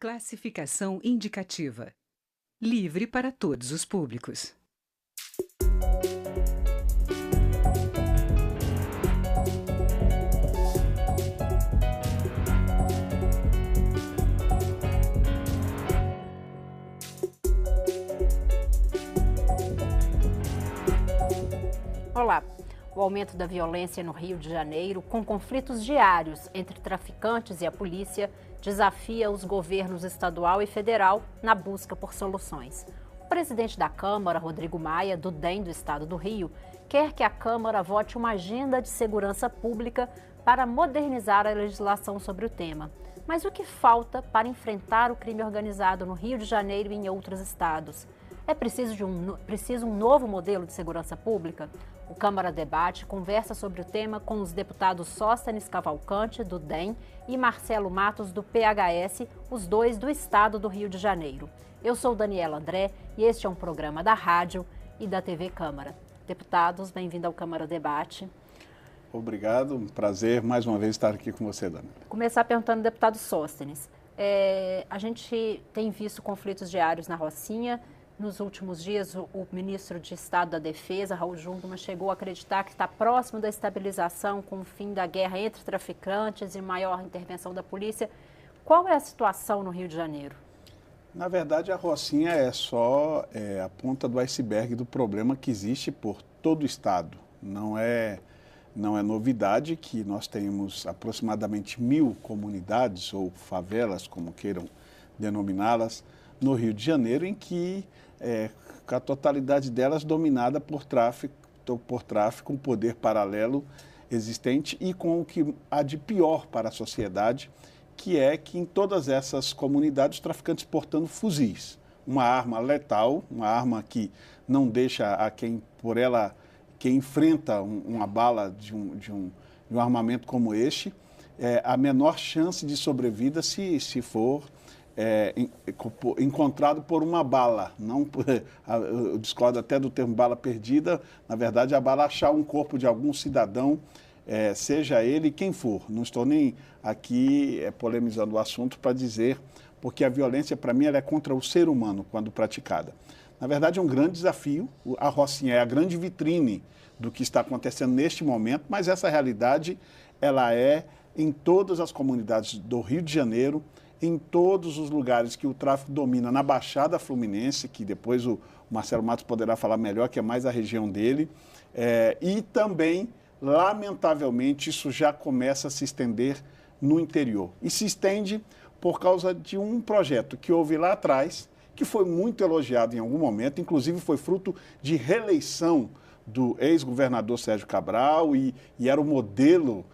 Classificação indicativa. Livre para todos os públicos. Olá! O aumento da violência no Rio de Janeiro, com conflitos diários entre traficantes e a polícia, desafia os governos estadual e federal na busca por soluções. O presidente da Câmara, Rodrigo Maia, do DEM do Estado do Rio, quer que a Câmara vote uma agenda de segurança pública para modernizar a legislação sobre o tema. Mas o que falta para enfrentar o crime organizado no Rio de Janeiro e em outros estados? É preciso um novo modelo de segurança pública? O Câmara Debate conversa sobre o tema com os deputados Sóstenes Cavalcante, do DEM, e Marcelo Matos, do PHS, os dois do estado do Rio de Janeiro. Eu sou Daniela André e este é um programa da rádio e da TV Câmara. Deputados, bem-vindo ao Câmara Debate. Obrigado, um prazer mais uma vez estar aqui com você, Dani. Começar perguntando ao deputado Sóstenes. A gente tem visto conflitos diários na Rocinha. Nos últimos dias, o ministro de Estado da Defesa, Raul Jungmann, chegou a acreditar que está próximo da estabilização com o fim da guerra entre traficantes e maior intervenção da polícia. Qual é a situação no Rio de Janeiro? Na verdade, a Rocinha é só a ponta do iceberg do problema que existe por todo o Estado. Não é novidade que nós tenhamos aproximadamente 1.000 comunidades ou favelas, como queiram denominá-las, no Rio de Janeiro, em que a totalidade delas dominada por tráfico, um poder paralelo existente e com o que há de pior para a sociedade, que é que em todas essas comunidades os traficantes portando fuzis, uma arma letal, uma arma que não deixa a quem enfrenta uma bala de um armamento como este, a menor chance de sobrevida se for encontrado por uma bala. Não, eu discordo até do termo bala perdida. Na verdade, a bala achar um corpo de algum cidadão, seja ele quem for. Não estou nem aqui polemizando o assunto para dizer, porque a violência, para mim, ela é contra o ser humano quando praticada. Na verdade, é um grande desafio. A Rocinha é a grande vitrine do que está acontecendo neste momento, mas essa realidade ela é em todas as comunidades do Rio de Janeiro, em todos os lugares que o tráfico domina, na Baixada Fluminense, que depois o Marcelo Matos poderá falar melhor, que é mais a região dele, e também, lamentavelmente, isso já começa a se estender no interior. E se estende por causa de um projeto que houve lá atrás, que foi muito elogiado em algum momento, inclusive foi fruto de reeleição do ex-governador Sérgio Cabral e era o modelo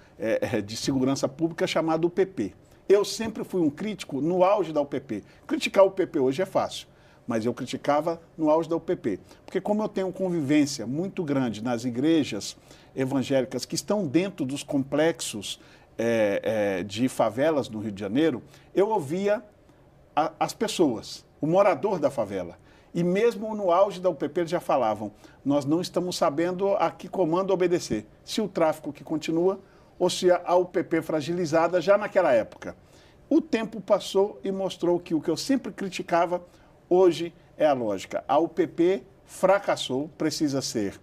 de segurança pública chamado UPP. Eu sempre fui um crítico no auge da UPP. Criticar o UPP hoje é fácil, mas eu criticava no auge da UPP. Porque como eu tenho convivência muito grande nas igrejas evangélicas que estão dentro dos complexos de favelas no Rio de Janeiro, eu ouvia as pessoas, o morador da favela. E mesmo no auge da UPP eles já falavam, nós não estamos sabendo a que comando obedecer. Se o tráfico que continua ou se a UPP fragilizada já naquela época. O tempo passou e mostrou que o que eu sempre criticava, hoje é a lógica. A UPP fracassou, precisa ser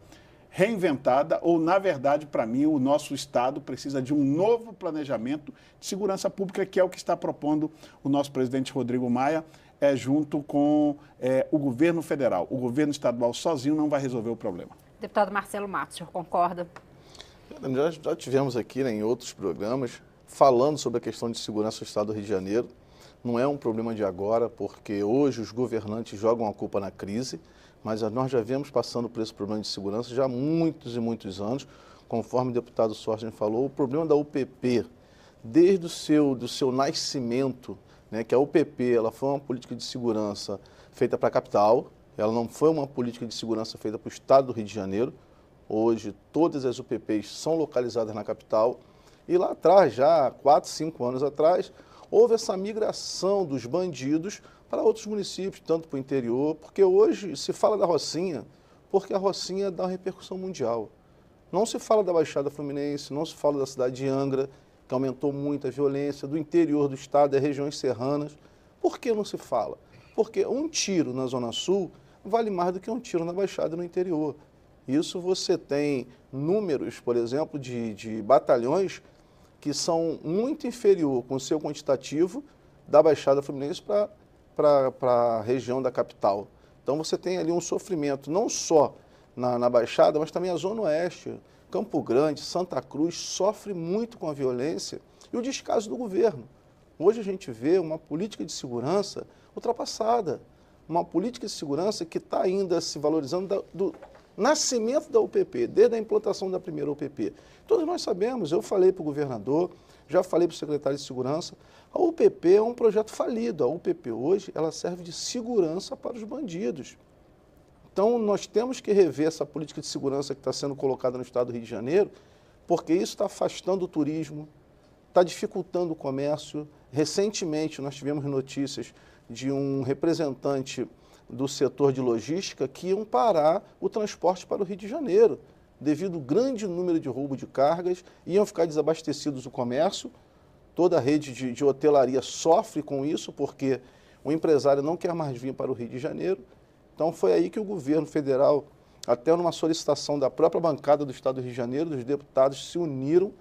reinventada, ou, na verdade, para mim, o nosso Estado precisa de um novo planejamento de segurança pública, que é o que está propondo o nosso presidente Rodrigo Maia, junto com o governo federal. O governo estadual sozinho não vai resolver o problema. Deputado Marcelo Matos, o senhor concorda? Já tivemos aqui em outros programas falando sobre a questão de segurança do Estado do Rio de Janeiro. Não é um problema de agora, porque hoje os governantes jogam a culpa na crise, mas nós já viemos passando por esse problema de segurança já há muitos e muitos anos. Conforme o deputado Sóstenes falou, o problema da UPP, desde do seu nascimento, né, que a UPP ela foi uma política de segurança feita para a capital, ela não foi uma política de segurança feita para o Estado do Rio de Janeiro. Hoje, todas as UPPs são localizadas na capital. E lá atrás, já 4, 5 anos atrás, houve essa migração dos bandidos para outros municípios, tanto para o interior, porque hoje se fala da Rocinha, porque a Rocinha dá uma repercussão mundial. Não se fala da Baixada Fluminense, não se fala da cidade de Angra, que aumentou muito a violência, do interior do estado, das regiões serranas, Por que não se fala? Porque um tiro na Zona Sul vale mais do que um tiro na Baixada e no interior. Isso você tem números, por exemplo, de batalhões que são muito inferior com o seu quantitativo da Baixada Fluminense para a região da capital. Então você tem ali um sofrimento não só na Baixada, mas também a Zona Oeste, Campo Grande, Santa Cruz, sofre muito com a violência e o descaso do governo. Hoje a gente vê uma política de segurança ultrapassada, uma política de segurança que está ainda se valorizando do nascimento da UPP, desde a implantação da primeira UPP. Todos nós sabemos, eu falei para o governador, já falei para o secretário de Segurança, a UPP é um projeto falido. A UPP hoje ela serve de segurança para os bandidos. Então, nós temos que rever essa política de segurança que está sendo colocada no estado do Rio de Janeiro, porque isso está afastando o turismo, está dificultando o comércio. Recentemente, nós tivemos notícias de um representante do setor de logística que iam parar o transporte para o Rio de Janeiro, devido ao grande número de roubo de cargas, iam ficar desabastecidos o comércio. Toda a rede de hotelaria sofre com isso, porque o empresário não quer mais vir para o Rio de Janeiro. Então foi aí que o governo federal, até numa solicitação da própria bancada do estado do Rio de Janeiro, dos deputados se uniram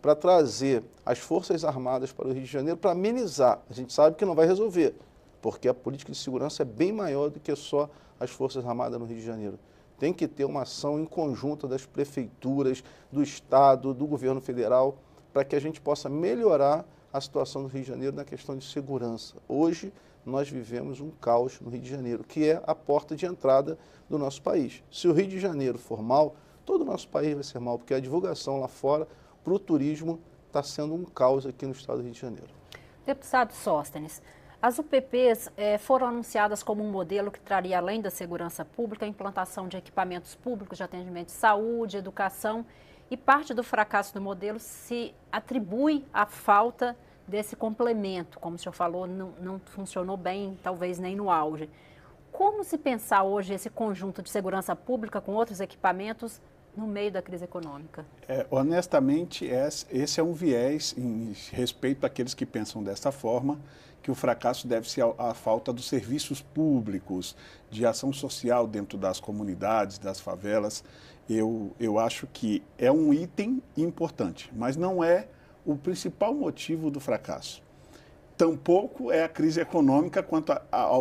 para trazer as Forças Armadas para o Rio de Janeiro para amenizar. A gente sabe que não vai resolver, porque a política de segurança é bem maior do que só as Forças Armadas no Rio de Janeiro. Tem que ter uma ação em conjunta das prefeituras, do estado, do governo federal, para que a gente possa melhorar a situação do Rio de Janeiro na questão de segurança. Hoje, nós vivemos um caos no Rio de Janeiro, que é a porta de entrada do nosso país. Se o Rio de Janeiro for mal, todo o nosso país vai ser mal, porque a divulgação lá fora para o turismo está sendo um caos aqui no estado do Rio de Janeiro. Deputado Sóstenes, as UPPs foram anunciadas como um modelo que traria, além da segurança pública, a implantação de equipamentos públicos de atendimento de saúde, educação, e parte do fracasso do modelo se atribui à falta desse complemento. Como o senhor falou, não funcionou bem, talvez nem no auge. Como se pensar hoje esse conjunto de segurança pública com outros equipamentos no meio da crise econômica? Honestamente, esse é um viés em respeito àqueles que pensam dessa forma, que o fracasso deve-se à falta dos serviços públicos, de ação social dentro das comunidades, das favelas. Eu acho que é um item importante, mas não é o principal motivo do fracasso. Tampouco é a crise econômica, quanto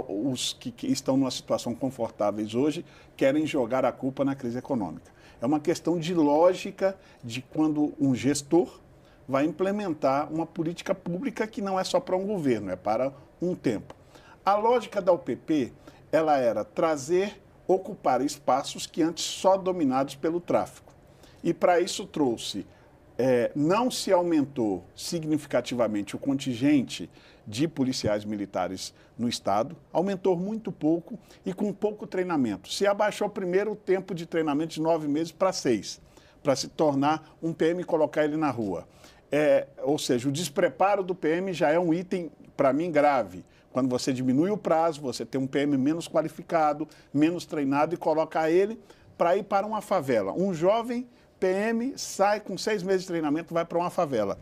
os que estão numa situação confortáveis hoje querem jogar a culpa na crise econômica. É uma questão de lógica de quando um gestor vai implementar uma política pública que não é só para um governo, é para um tempo. A lógica da UPP, ela era ocupar espaços que antes só dominados pelo tráfico. E para isso trouxe, não se aumentou significativamente o contingente de policiais militares no estado, aumentou muito pouco e com pouco treinamento. Se abaixou primeiro o tempo de treinamento de 9 meses para 6, para se tornar um PM e colocar ele na rua. Ou seja, o despreparo do PM já é um item, para mim, grave. Quando você diminui o prazo, você tem um PM menos qualificado, menos treinado e coloca ele para ir para uma favela. Um jovem PM sai com 6 meses de treinamento e vai para uma favela.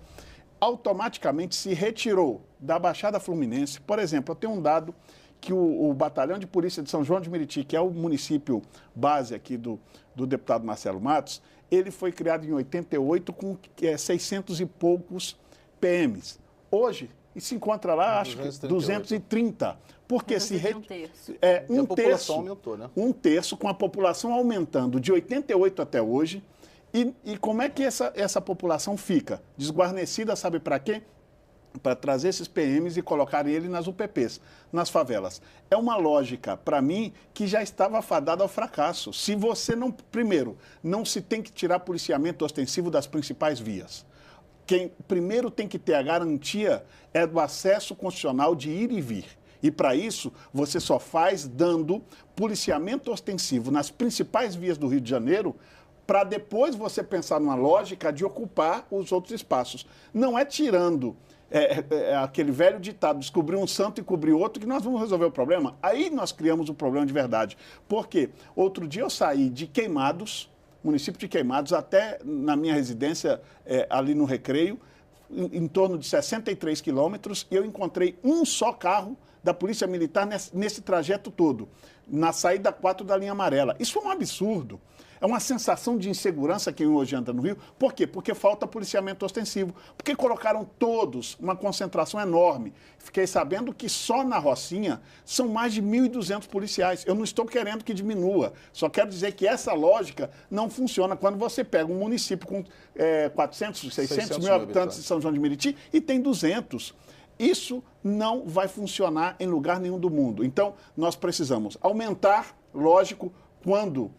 Automaticamente se retirou da Baixada Fluminense. Por exemplo, eu tenho um dado que o Batalhão de Polícia de São João de Meriti, que é o município base aqui do deputado Marcelo Matos, ele foi criado em 88 com 600 e poucos PMs. Hoje, e se encontra lá, acho que 230. Porque a população aumentou, né? Um terço, com a população aumentando de 88 até hoje. E como é que essa população fica? Desguarnecida, sabe para quê? Para trazer esses PMs e colocarem ele nas UPPs, nas favelas. É uma lógica, para mim, que já estava fadada ao fracasso. Se você não... Primeiro, não se tem que tirar policiamento ostensivo das principais vias. Quem primeiro tem que ter a garantia é do acesso constitucional de ir e vir. E para isso, você só faz dando policiamento ostensivo nas principais vias do Rio de Janeiro, para depois você pensar numa lógica de ocupar os outros espaços. Não é tirando aquele velho ditado, descobrir um santo e cobrir outro, que nós vamos resolver o problema. Aí nós criamos o problema de verdade. Por quê? Outro dia eu saí de Queimados, município de Queimados, até na minha residência ali no Recreio, em torno de 63 quilômetros, e eu encontrei um só carro da Polícia Militar nesse trajeto todo, na saída 4 da linha amarela. Isso é um absurdo. É uma sensação de insegurança quem hoje anda no Rio. Por quê? Porque falta policiamento ostensivo. Porque colocaram todos uma concentração enorme. Fiquei sabendo que só na Rocinha são mais de 1.200 policiais. Eu não estou querendo que diminua. Só quero dizer que essa lógica não funciona quando você pega um município com 400, 600 mil habitantes de São João de Meriti e tem 200. Isso não vai funcionar em lugar nenhum do mundo. Então, nós precisamos aumentar, lógico, quando...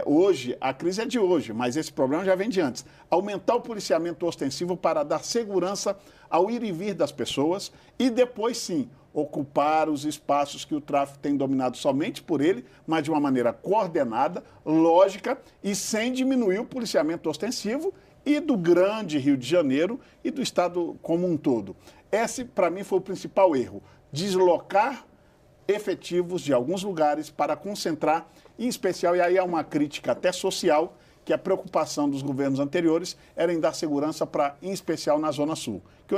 hoje, a crise é de hoje, mas esse problema já vem de antes. Aumentar o policiamento ostensivo para dar segurança ao ir e vir das pessoas e depois, sim, ocupar os espaços que o tráfico tem dominado somente por ele, mas de uma maneira coordenada, lógica e sem diminuir o policiamento ostensivo e do grande Rio de Janeiro e do estado como um todo. Esse, para mim, foi o principal erro. Deslocar efetivos de alguns lugares para concentrar, em especial, e aí é uma crítica até social, que a preocupação dos governos anteriores era em dar segurança para, em especial, na Zona Sul, que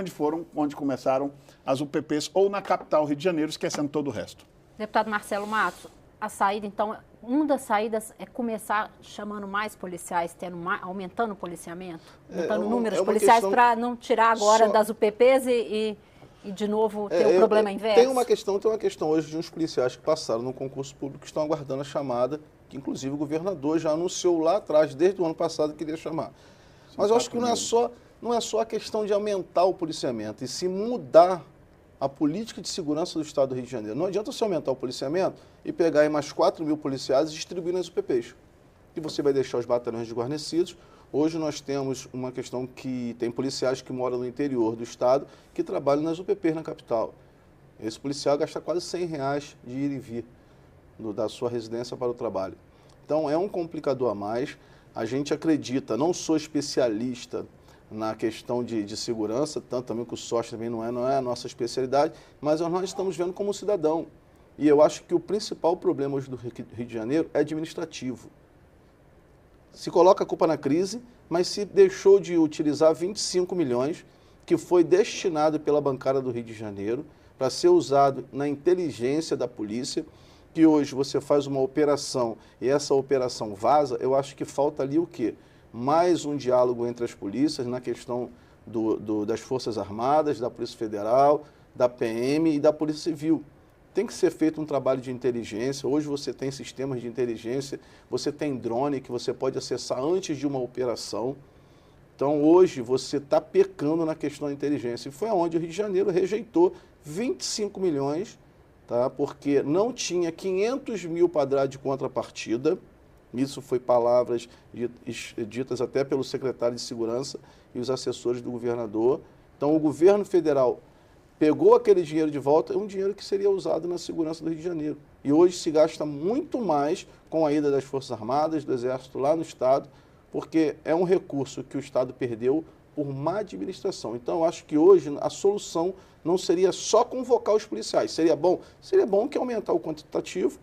onde começaram as UPPs, ou na capital, Rio de Janeiro, esquecendo todo o resto. Deputado Marcelo Matos, a saída, então, uma das saídas é começar chamando mais policiais, aumentando o policiamento, aumentando o número de policiais para não tirar agora das UPPs e de novo ter o problema inverso? Tem uma questão hoje de uns policiais que passaram no concurso público que estão aguardando a chamada, que inclusive o governador já anunciou lá atrás, desde o ano passado, que queria chamar. Mas eu acho que não é só a questão de aumentar o policiamento, e sim mudar a política de segurança do Estado do Rio de Janeiro. Não adianta você aumentar o policiamento e pegar aí mais 4 mil policiais e distribuir nas UPPs. E você vai deixar os batalhões desguarnecidos. Hoje nós temos uma questão que tem policiais que moram no interior do estado que trabalham nas UPPs na capital. Esse policial gasta quase R$100 de ir e vir da sua residência para o trabalho. Então é um complicador a mais. A gente acredita, não sou especialista na questão de segurança, tanto também que o SOS também não é a nossa especialidade, mas nós estamos vendo como cidadão. E eu acho que o principal problema hoje do Rio de Janeiro é administrativo. Se coloca a culpa na crise, mas se deixou de utilizar 25 milhões que foi destinado pela bancada do Rio de Janeiro para ser usado na inteligência da polícia, que hoje você faz uma operação e essa operação vaza, eu acho que falta ali o quê? Mais um diálogo entre as polícias na questão das Forças Armadas, da Polícia Federal, da PM e da Polícia Civil. Tem que ser feito um trabalho de inteligência. Hoje você tem sistemas de inteligência, você tem drone que você pode acessar antes de uma operação. Então hoje você está pecando na questão da inteligência. E foi onde o Rio de Janeiro rejeitou 25 milhões, tá? Porque não tinha 500 mil para dar de contrapartida. Isso foi palavras ditas até pelo secretário de Segurança e os assessores do governador. Então o governo federal pegou aquele dinheiro de volta, é um dinheiro que seria usado na segurança do Rio de Janeiro. E hoje se gasta muito mais com a ida das Forças Armadas, do Exército lá no Estado, porque é um recurso que o Estado perdeu por má administração. Então, eu acho que hoje a solução não seria só convocar os policiais. Seria bom que aumentar o quantitativo,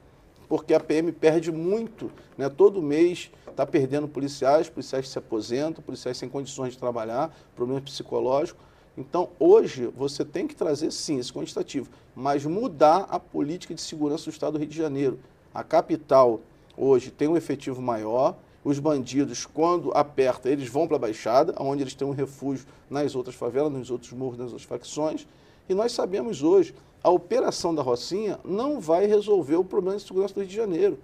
porque a PM perde muito, né? Todo mês está perdendo policiais se aposentam, policiais sem condições de trabalhar, problemas psicológicos. Então, hoje, você tem que trazer, sim, esse quantitativo, mas mudar a política de segurança do Estado do Rio de Janeiro. A capital, hoje, tem um efetivo maior. Os bandidos, quando aperta, eles vão para a Baixada, onde eles têm um refúgio nas outras favelas, nos outros morros, nas outras facções. E nós sabemos hoje, a operação da Rocinha não vai resolver o problema de segurança do Rio de Janeiro.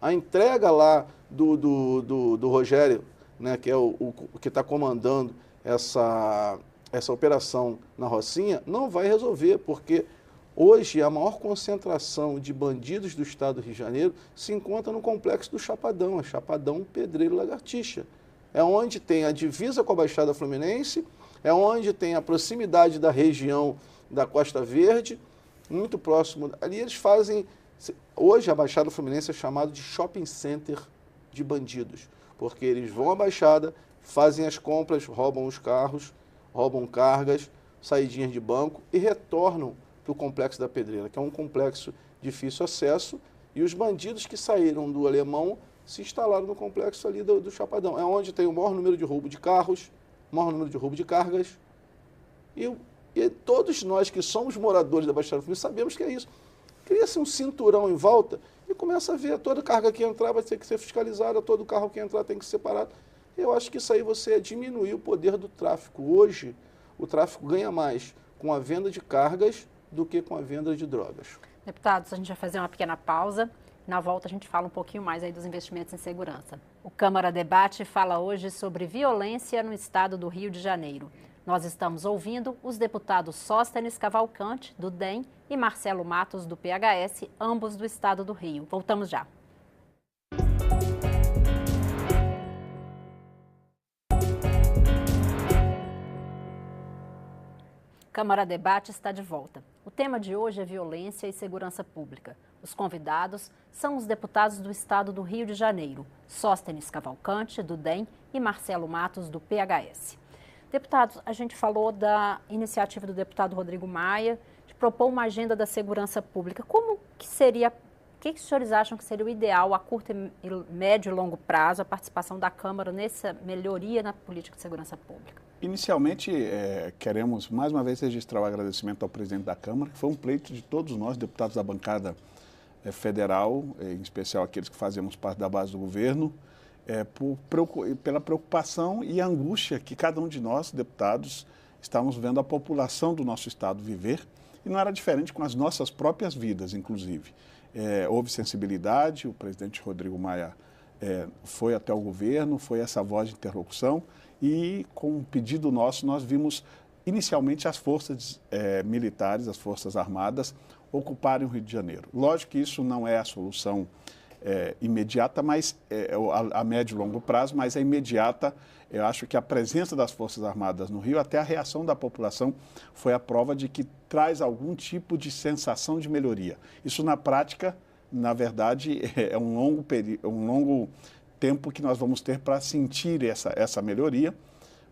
A entrega lá do Rogério, né, que é o que está comandando essa operação na Rocinha, não vai resolver, porque hoje a maior concentração de bandidos do estado do Rio de Janeiro se encontra no complexo do Chapadão, Chapadão, Pedreiro e Lagartixa. É onde tem a divisa com a Baixada Fluminense, é onde tem a proximidade da região da Costa Verde, muito próximo. Ali eles fazem... Hoje a Baixada Fluminense é chamado de shopping center de bandidos, porque eles vão à Baixada, fazem as compras, roubam os carros, roubam cargas, saidinhas de banco e retornam para o Complexo da Pedreira, que é um complexo de difícil acesso, e os bandidos que saíram do Alemão se instalaram no complexo ali do Chapadão. É onde tem o maior número de roubo de carros, o maior número de roubo de cargas, e E todos nós que somos moradores da Baixada Fluminense sabemos que é isso. Cria-se um cinturão em volta e começa a ver toda carga que entrar vai ter que ser fiscalizada, todo carro que entrar tem que ser separado. Eu acho que isso aí você diminuir o poder do tráfico. Hoje, o tráfico ganha mais com a venda de cargas do que com a venda de drogas. Deputados, a gente vai fazer uma pequena pausa. Na volta a gente fala um pouquinho mais aí dos investimentos em segurança. O Câmara Debate fala hoje sobre violência no estado do Rio de Janeiro. Nós estamos ouvindo os deputados Sóstenes Cavalcante, do DEM, e Marcelo Matos, do PHS, ambos do estado do Rio. Voltamos já. Câmara Debate está de volta. O tema de hoje é violência e segurança pública. Os convidados são os deputados do estado do Rio de Janeiro, Sóstenes Cavalcante, do DEM, e Marcelo Matos, do PHS. Deputados, a gente falou da iniciativa do deputado Rodrigo Maia de propor uma agenda da segurança pública. Como que seria, o que os senhores acham que seria o ideal a curto, médio e longo prazo, a participação da Câmara nessa melhoria na política de segurança pública? Inicialmente, queremos mais uma vez registrar o agradecimento ao presidente da Câmara, que foi um pleito de todos nós, deputados da bancada federal, em especial aqueles que fazemos parte da base do governo, pela preocupação e angústia que cada um de nós, deputados, estávamos vendo a população do nosso estado viver, e não era diferente com as nossas próprias vidas, inclusive. Houve sensibilidade, o presidente Rodrigo Maia foi até o governo, foi essa voz de interlocução, e com um pedido nosso, nós vimos inicialmente as forças militares, as forças armadas, ocuparem o Rio de Janeiro. Lógico que isso não é a solução imediata, mas a médio e longo prazo, mas a imediata, eu acho que a presença das Forças Armadas no Rio, até a reação da população, foi a prova de que traz algum tipo de sensação de melhoria. Isso na prática, na verdade, é um longo tempo que nós vamos ter para sentir essa melhoria,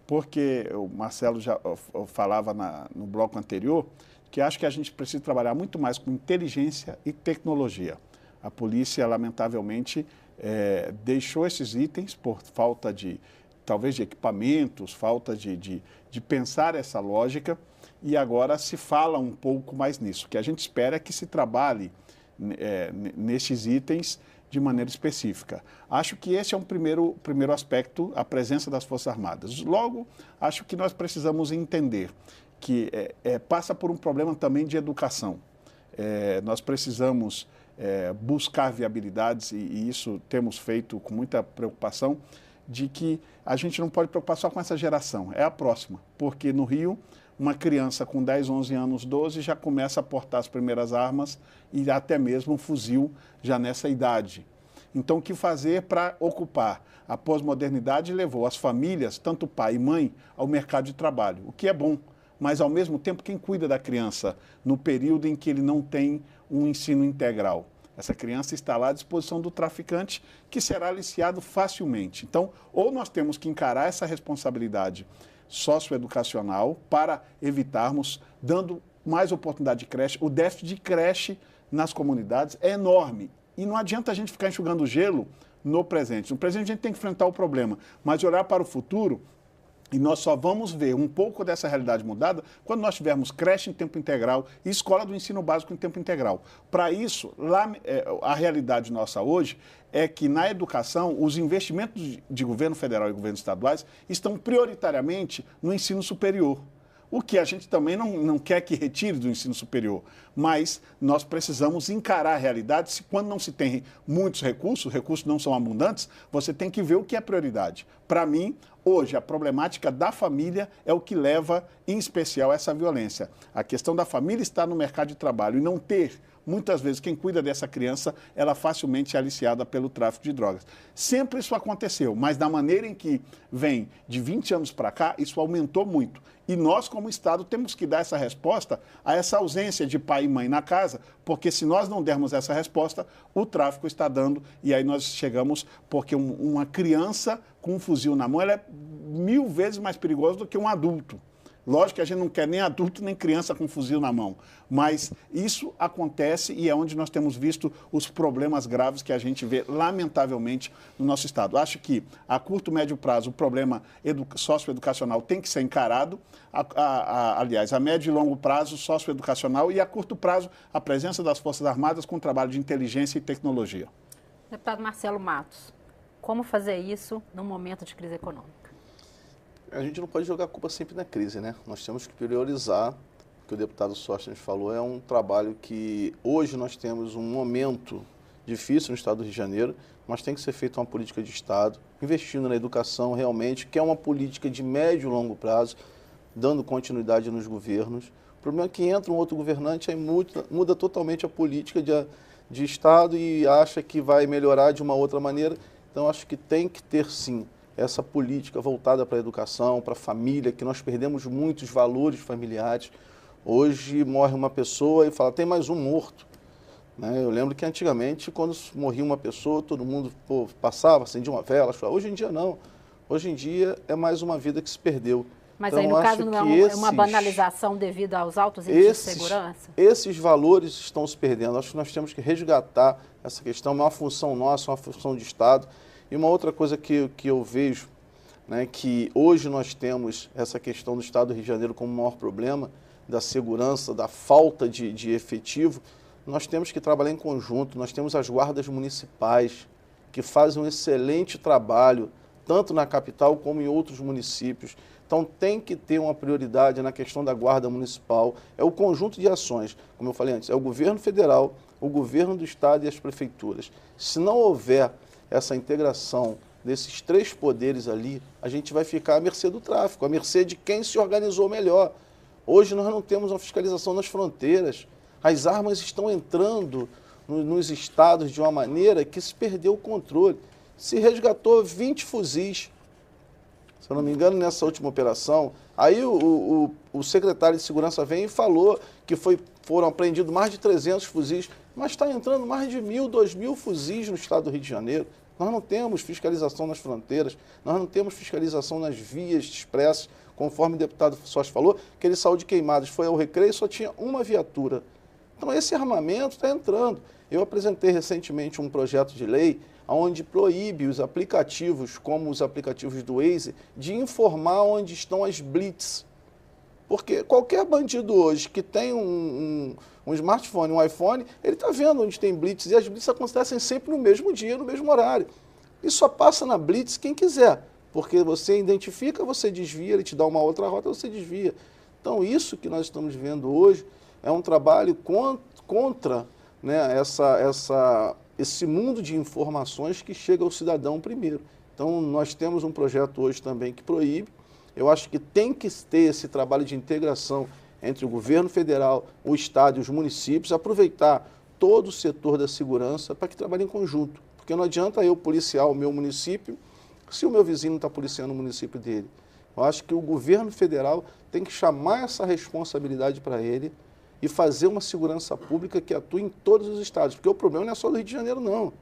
porque o Marcelo já falava no bloco anterior que acho que a gente precisa trabalhar muito mais com inteligência e tecnologia. A polícia, lamentavelmente, deixou esses itens por falta talvez de equipamentos, falta de pensar essa lógica, e agora se fala um pouco mais nisso. O que a gente espera é que se trabalhe nesses itens de maneira específica. Acho que esse é um primeiro aspecto, a presença das Forças Armadas. Logo, acho que nós precisamos entender que passa por um problema também de educação. Nós precisamos buscar viabilidades, e isso temos feito com muita preocupação, de que a gente não pode preocupar só com essa geração, é a próxima, porque no Rio, uma criança com 10, 11 anos, 12, já começa a portar as primeiras armas e até mesmo um fuzil já nessa idade. Então, o que fazer para ocupar? A pós-modernidade levou as famílias, tanto pai e mãe, ao mercado de trabalho, o que é bom, mas ao mesmo tempo quem cuida da criança no período em que ele não tem um ensino integral? Essa criança está lá à disposição do traficante, que será aliciado facilmente. Então, ou nós temos que encarar essa responsabilidade socioeducacional para evitarmos, dando mais oportunidade de creche. O déficit de creche nas comunidades é enorme. E não adianta a gente ficar enxugando gelo no presente. No presente a gente tem que enfrentar o problema, mas olhar para o futuro. E nós só vamos ver um pouco dessa realidade mudada quando nós tivermos creche em tempo integral e escola do ensino básico em tempo integral. Para isso, a realidade nossa hoje é que na educação os investimentos de governo federal e governos estaduais estão prioritariamente no ensino superior. O que a gente também não quer que retire do ensino superior, mas nós precisamos encarar a realidade. Quando não se tem muitos recursos, os recursos não são abundantes, você tem que ver o que é prioridade. Para mim, hoje, a problemática da família é o que leva, em especial, a essa violência. A questão da família estar no mercado de trabalho e não ter, muitas vezes, quem cuida dessa criança, ela facilmente é aliciada pelo tráfico de drogas. Sempre isso aconteceu, mas da maneira em que vem de 20 anos para cá, isso aumentou muito. E nós, como Estado, temos que dar essa resposta a essa ausência de pai e mãe na casa, porque se nós não dermos essa resposta, o tráfico está dando, e aí nós chegamos, porque uma criança com um fuzil na mão, ela é 1000 vezes mais perigosa do que um adulto. Lógico que a gente não quer nem adulto nem criança com fuzil na mão, mas isso acontece e é onde nós temos visto os problemas graves que a gente vê, lamentavelmente, no nosso Estado. Acho que a curto e médio prazo o problema socioeducacional tem que ser encarado, aliás, a médio e longo prazo socioeducacional e a curto prazo a presença das Forças Armadas com trabalho de inteligência e tecnologia. Deputado Marcelo Matos, como fazer isso num momento de crise econômica? A gente não pode jogar a culpa sempre na crise, né? Nós temos que priorizar, o que o deputado Sóstenes falou, é um trabalho que hoje nós temos um momento difícil no Estado do Rio de Janeiro, mas tem que ser feita uma política de Estado, investindo na educação realmente, que é uma política de médio e longo prazo, dando continuidade nos governos. O problema é que entra um outro governante e muda totalmente a política de Estado e acha que vai melhorar de uma outra maneira. Então, acho que tem que ter, sim, essa política voltada para a educação, para a família, que nós perdemos muitos valores familiares. Hoje morre uma pessoa e fala, tem mais um morto. Né? Eu lembro que antigamente, quando morria uma pessoa, todo mundo passava, acendia uma vela, chorava. Hoje em dia não. Hoje em dia é mais uma vida que se perdeu. Mas então, aí, no caso, não é uma banalização devido aos altos índices de segurança? Esses valores estão se perdendo. Acho que nós temos que resgatar essa questão, é uma função nossa, uma função de Estado. E uma outra coisa que eu vejo, né, que hoje nós temos essa questão do Estado do Rio de Janeiro como o maior problema, da segurança, da falta de efetivo, nós temos que trabalhar em conjunto. Nós temos as guardas municipais, que fazem um excelente trabalho, tanto na capital como em outros municípios. Então tem que ter uma prioridade na questão da guarda municipal. É o conjunto de ações, como eu falei antes, é o governo federal, o governo do estado e as prefeituras. Se não houver essa integração desses três poderes ali, a gente vai ficar à mercê do tráfico, à mercê de quem se organizou melhor. Hoje nós não temos uma fiscalização nas fronteiras. As armas estão entrando nos estados de uma maneira que se perdeu o controle. Se resgatou 20 fuzis, se eu não me engano, nessa última operação. Aí o secretário de Segurança vem e falou que foram apreendidos mais de 300 fuzis, mas está entrando mais de 1.000, 2.000 fuzis no estado do Rio de Janeiro. Nós não temos fiscalização nas fronteiras, nós não temos fiscalização nas vias expressas, conforme o deputado Sós falou, que ele saiu de Queimadas, foi ao Recreio e só tinha uma viatura. Então esse armamento está entrando. Eu apresentei recentemente um projeto de lei onde proíbe os aplicativos, como os aplicativos do Waze, de informar onde estão as blitz. Porque qualquer bandido hoje que tem um smartphone, um iPhone, ele está vendo onde tem blitz, e as blitz acontecem sempre no mesmo dia, no mesmo horário. E só passa na blitz quem quiser, porque você identifica, você desvia, ele te dá uma outra rota, você desvia. Então isso que nós estamos vendo hoje é um trabalho contra, né, esse mundo de informações que chega ao cidadão primeiro. Então nós temos um projeto hoje também que proíbe. Eu acho que tem que ter esse trabalho de integração entre o governo federal, o estado e os municípios, aproveitar todo o setor da segurança para que trabalhe em conjunto. Porque não adianta eu policiar o meu município se o meu vizinho não está policiando o município dele. Eu acho que o governo federal tem que chamar essa responsabilidade para ele e fazer uma segurança pública que atue em todos os estados. Porque o problema não é só do Rio de Janeiro, não.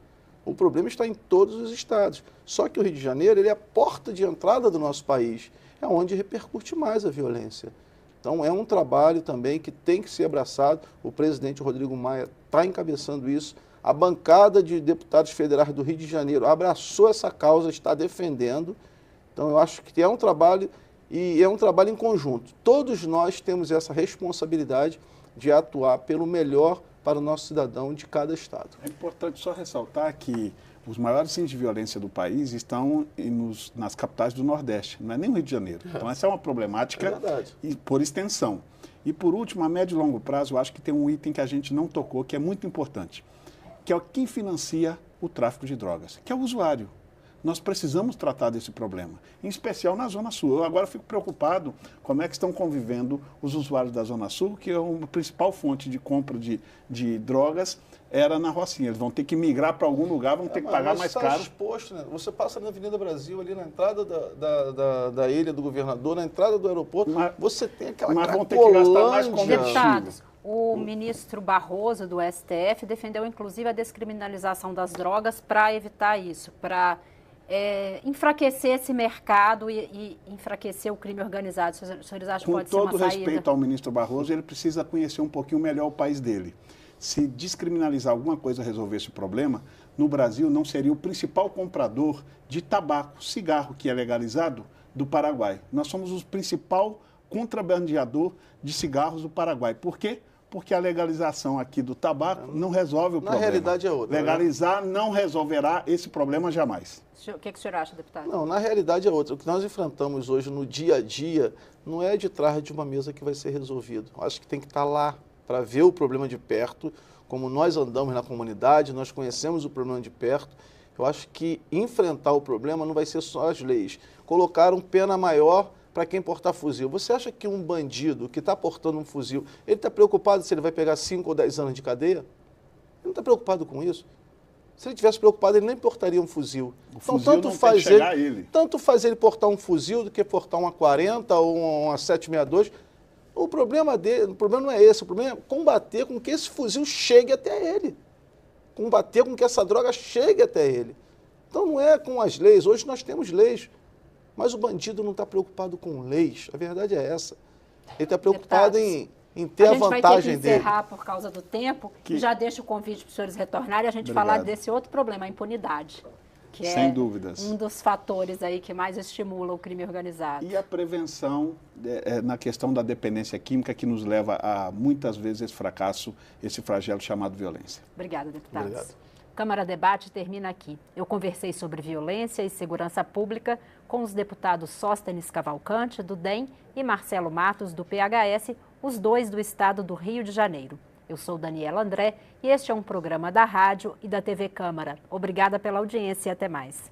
O problema está em todos os estados. Só que o Rio de Janeiro ele é a porta de entrada do nosso país. É onde repercute mais a violência. Então é um trabalho também que tem que ser abraçado. O presidente Rodrigo Maia está encabeçando isso. A bancada de deputados federais do Rio de Janeiro abraçou essa causa, está defendendo. Então eu acho que é um trabalho e é um trabalho em conjunto. Todos nós temos essa responsabilidade de atuar pelo melhor para o nosso cidadão de cada estado. É importante só ressaltar que os maiores índices de violência do país estão nas capitais do Nordeste, não é nem o Rio de Janeiro. Então essa é uma problemática por extensão. E por último, a médio e longo prazo, eu acho que tem um item que a gente não tocou, que é muito importante, que é quem financia o tráfico de drogas, que é o usuário. Nós precisamos tratar desse problema, em especial na Zona Sul. Eu agora fico preocupado como é que estão convivendo os usuários da Zona Sul, que é a principal fonte de compra de drogas era na Rocinha. Eles vão ter que migrar para algum lugar, vão ter que pagar mais caro. Exposto, né? Você passa na Avenida Brasil, ali na entrada da Ilha do Governador, na entrada do aeroporto, você tem aquela Mas vão ter que gastar mais combustível. Deputados, o ministro Barroso, do STF, defendeu inclusive a descriminalização das drogas para evitar isso, para enfraquecer esse mercado e enfraquecer o crime organizado? Os senhores acham que pode ser uma saída? Com todo respeito ao ministro Barroso, ele precisa conhecer um pouquinho melhor o país dele. Se descriminalizar alguma coisa resolver esse problema, no Brasil não seria o principal comprador de tabaco, cigarro, que é legalizado, do Paraguai. Nós somos o principal contrabandeador de cigarros do Paraguai. Por quê? Porque a legalização aqui do tabaco não resolve o problema. Na realidade é outra. Legalizar não resolverá esse problema jamais. O que o senhor acha, deputado? Não, na realidade é outra. O que nós enfrentamos hoje no dia a dia não é de trás de uma mesa que vai ser resolvido. Eu acho que tem que estar lá para ver o problema de perto, como nós andamos na comunidade, nós conhecemos o problema de perto. Eu acho que enfrentar o problema não vai ser só as leis. Colocaram pena maior para quem portar fuzil. Você acha que um bandido que está portando um fuzil, ele está preocupado se ele vai pegar 5 ou 10 anos de cadeia? Ele não está preocupado com isso. Se ele tivesse preocupado, ele nem portaria um fuzil. Então, tanto faz ele portar um fuzil do que portar uma 40 ou uma 762. O problema não é esse, o problema é combater com que esse fuzil chegue até ele. Combater com que essa droga chegue até ele. Então não é com as leis, hoje nós temos leis, mas o bandido não está preocupado com leis, a verdade é essa. Ele está preocupado em ter a vantagem dele. A gente vai ter que encerrar por causa do tempo, e já deixo o convite para os senhores retornarem e a gente falar desse outro problema, a impunidade. Que sem dúvidas. Um dos fatores aí que mais estimula o crime organizado. E a prevenção na questão da dependência química que nos leva a, muitas vezes, esse fracasso, esse flagelo chamado violência. Obrigada, deputados. Obrigado. Câmara Debate termina aqui. Eu conversei sobre violência e segurança pública com os deputados Sóstenes Cavalcante, do DEM, e Marcelo Matos, do PHS, os dois do estado do Rio de Janeiro. Eu sou Daniela André e este é um programa da rádio e da TV Câmara. Obrigada pela audiência e até mais.